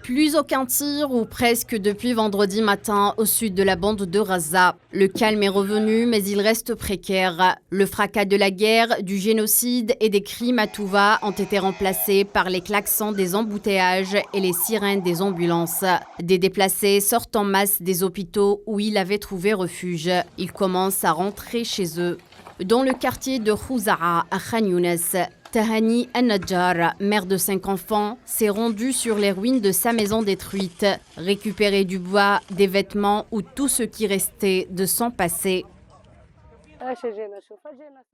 Plus aucun tir ou presque depuis vendredi matin au sud de la bande de Gaza. Le calme est revenu mais il reste précaire. Le fracas de la guerre, du génocide et des crimes à tout va ont été remplacés par les klaxons des embouteillages et les sirènes des ambulances. Des déplacés sortent en masse des hôpitaux où ils avaient trouvé refuge. Ils commencent à rentrer chez eux. Dans le quartier de Khouza'a à Khan Younes, Tahani An-Najjar, mère de 5 enfants, s'est rendue sur les ruines de sa maison détruite, récupérer du bois, des vêtements ou tout ce qui restait de son passé.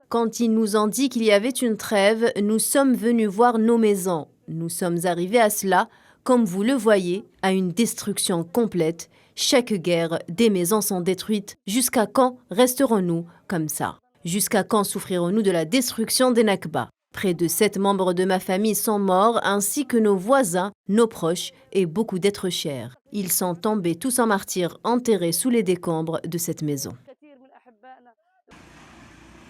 Quand ils nous ont dit qu'il y avait une trêve, nous sommes venus voir nos maisons. Nous sommes arrivés à cela, comme vous le voyez, à une destruction complète. Chaque guerre, des maisons sont détruites. Jusqu'à quand resterons-nous comme ça? Jusqu'à quand souffrirons-nous de la destruction des Nakba? Près de 7 membres de ma famille sont morts, ainsi que nos voisins, nos proches et beaucoup d'êtres chers. Ils sont tombés tous en martyrs, enterrés sous les décombres de cette maison.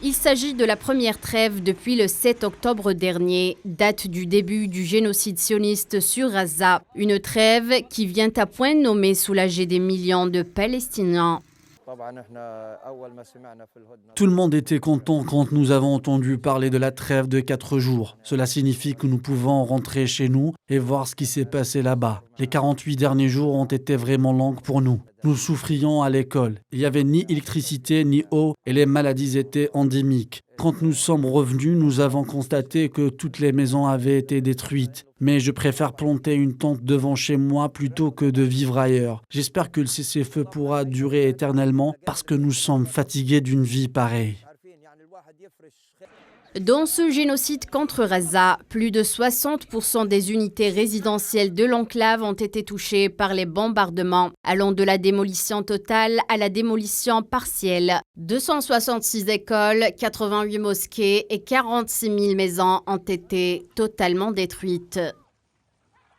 Il s'agit de la première trêve depuis le 7 octobre dernier, date du début du génocide sioniste sur Gaza. Une trêve qui vient à point nommé soulager des millions de Palestiniens. Tout le monde était content quand nous avons entendu parler de la trêve de 4 jours. Cela signifie que nous pouvons rentrer chez nous et voir ce qui s'est passé là-bas. Les 48 derniers jours ont été vraiment longs pour nous. Nous souffrions à l'école. Il n'y avait ni électricité ni eau et les maladies étaient endémiques. Quand nous sommes revenus, nous avons constaté que toutes les maisons avaient été détruites. Mais je préfère planter une tente devant chez moi plutôt que de vivre ailleurs. J'espère que le cessez-le-feu pourra durer éternellement parce que nous sommes fatigués d'une vie pareille. Dans ce génocide contre Gaza, plus de 60% des unités résidentielles de l'enclave ont été touchées par les bombardements, allant de la démolition totale à la démolition partielle. 266 écoles, 88 mosquées et 46 000 maisons ont été totalement détruites.